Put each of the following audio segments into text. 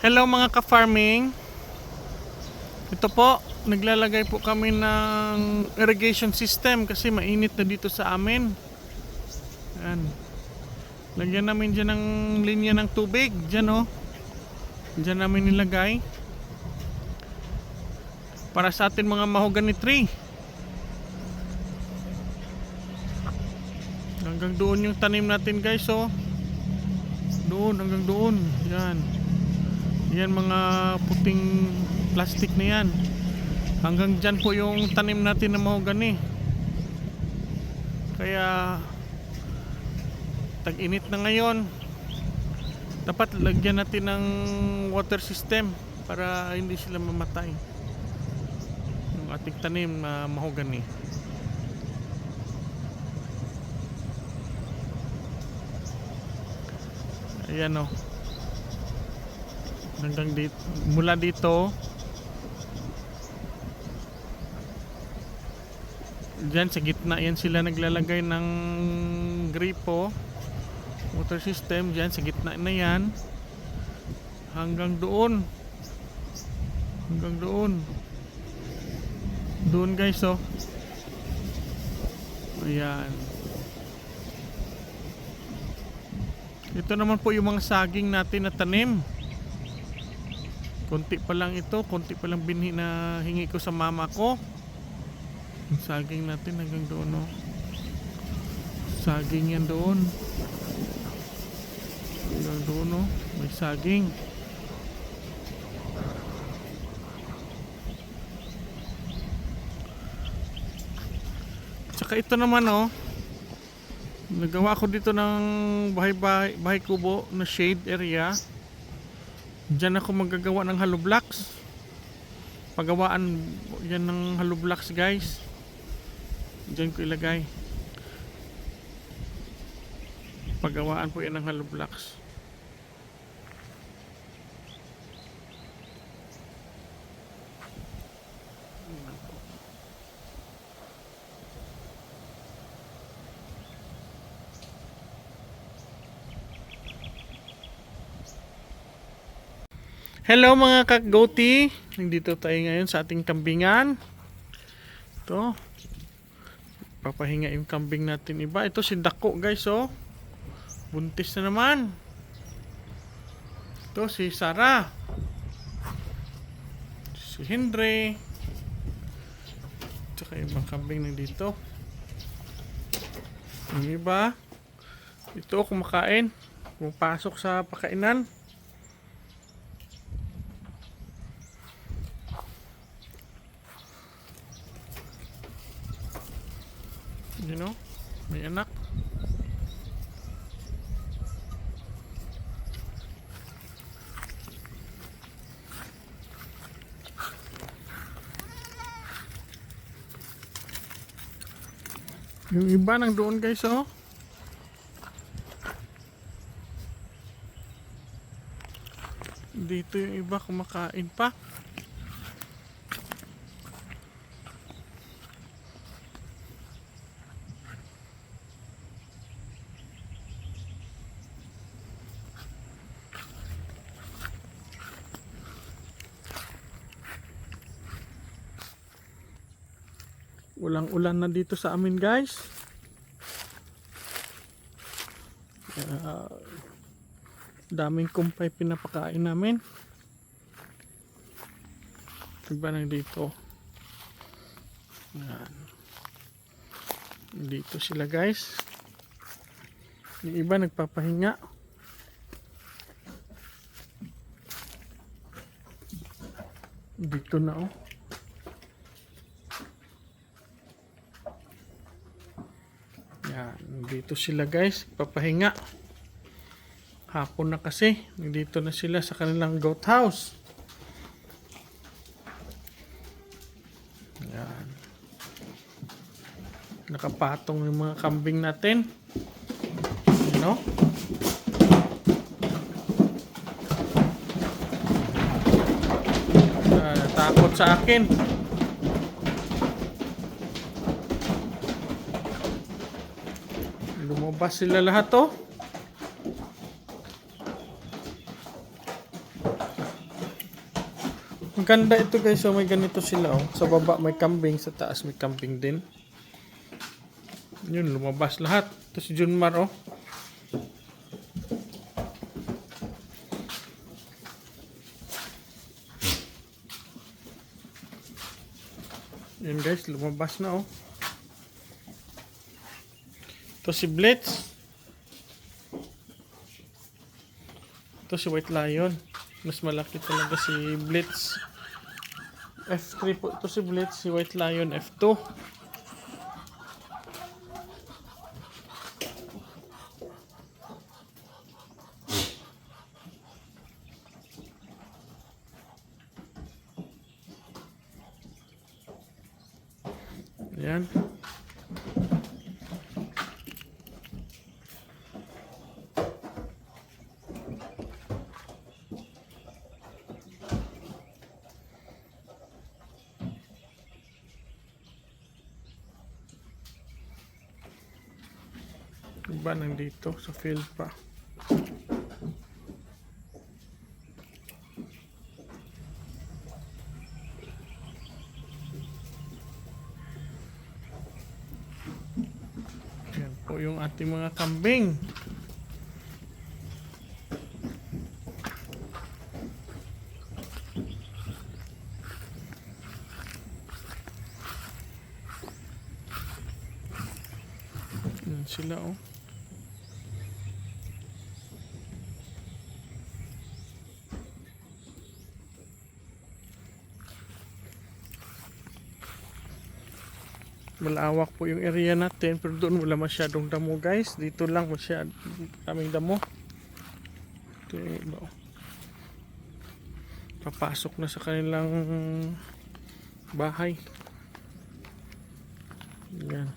Hello mga ka-farming. Ito po, naglalagay po kami ng irrigation system kasi mainit na dito sa amin. Yan. Lagyan namin dyan ng linya ng tubig. Dyan o. Dyan namin nilagay. Para sa atin mga mahogany tree. Hanggang doon yung tanim natin guys o. Doon, hanggang doon. Yan. Yan mga puting plastic na yan. Hanggang dyan po yung tanim natin na mahogany. Kaya tag-init na ngayon. Dapat lagyan natin ng water system para hindi sila mamatay. Yung ating tanim na mahogany. Ayan o. Hanggang dito, mula dito dyan sa gitna yan sila naglalagay ng gripo water system. Dyan sa gitna na yan hanggang doon, hanggang doon doon guys oh. Ayan, ito naman po yung mga saging natin na tanim. Konti pa lang ito, konti pa lang binhi na hingi ko sa mama ko. Yung saging natin hanggang doon no. Saging yan doon. Hanggang doon no, may saging. Tsaka ito naman oh. Nagawa ko dito ng bahay kubo na shade area. Diyan ako magagawa ng hollow blocks. Pagawaan yan ng hollow blocks guys. Diyan ko ilagay. Pagawaan po yan ng hollow blocks. Hello mga kagoti. Nandito tayo ngayon sa ating kambingan. Ito. Papahinga yung kambing natin iba. Ito si Dako guys oh. Buntis na naman. Ito si Sarah. Si Henry. Tsaka yung mga kambing nandito. Yung iba. Ito kumakain. Pumapasok sa pakainan. You know, may anak. Yung iba nang doon guys oh. Dito yung iba kumakain pa. Walang ulan na dito sa amin guys. Daming kumpay pinapakain namin. Iba na dito. Yan. Dito sila guys. Yung iba nagpapahinga. Dito na oh. Yan, dito sila guys, papahinga. Hapon na kasi, dito na sila sa kanilang goat house. Yan. Nakapatong yung mga kambing natin. You know? Takot sa akin. Lumabas sila lahat oh. Ang ganda ito guys, so may ganito sila oh. Sa baba may kambing, sa taas may kambing din. Yun, lumabas lahat. Ito si Junmar oh. Yun guys, lumabas na oh. Ito si Blitz. Ito si White Lion. Mas malaki talaga si Blitz. F3 po ito si Blitz, si White Lion F2. Ayan. Iba nandito sa field pa. Yan po yung ating mga kambing. Yan sila oh. Malawak po yung area natin, pero doon wala masyadong damo guys. Dito lang masyadong damo. Ito yung iba. Papasok na sa kanilang bahay. Yan.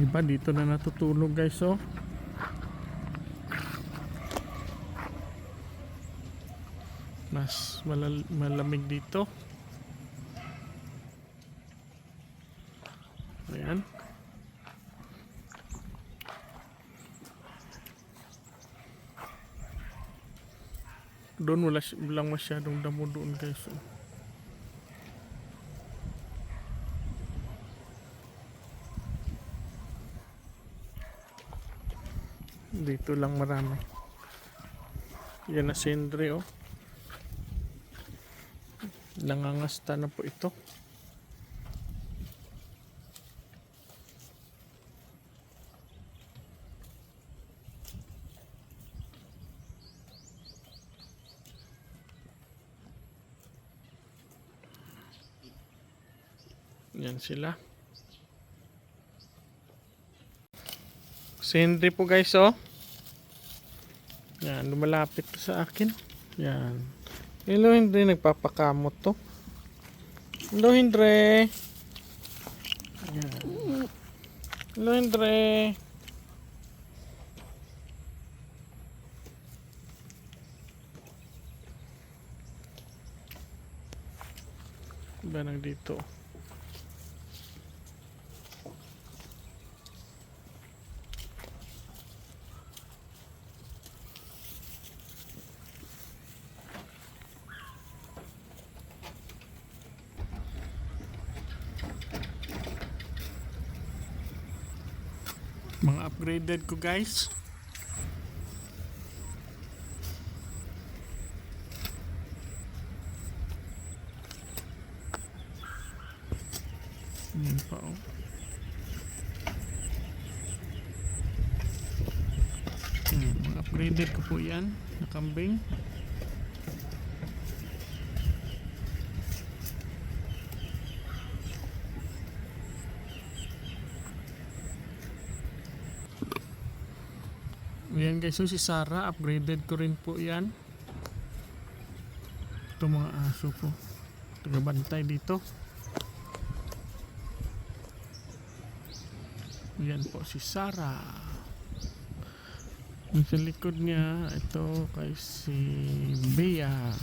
Iba dito na natutulog guys oh. Mas malamig dito. Ayan. Doon walang masyadong damo doon guys oh. Dito lang marami. Yan na sendre oh. Nangangasta na po ito. Yan sila. Sendre po guys oh. Yan, lumalapit to sa akin. Yan. Hello, Hindre, nagpapakamot to. Hello, Hindre. Yan. Hello, Hindre. Iba nang dito. Mga upgraded ko guys. Yan pa oh. Mga upgraded ko po yan na kambing. Ayan guys, so si Sarah, upgraded ko rin po yan. Ito mga aso ko. Tagabantay dito. Yan po si Sarah. Yung sa likod niya, ito kay si Bea.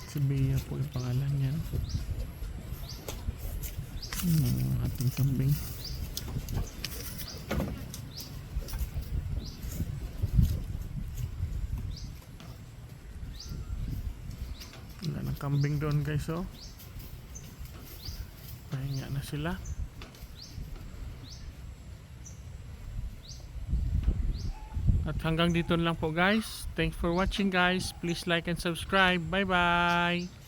Si Bea po yung pangalan niyan. Ating kambing. Wala ng kambing doon guys, oh. Pahinga na sila. At hanggang dito lang po guys. Thanks for watching guys. Please like and subscribe. Bye bye.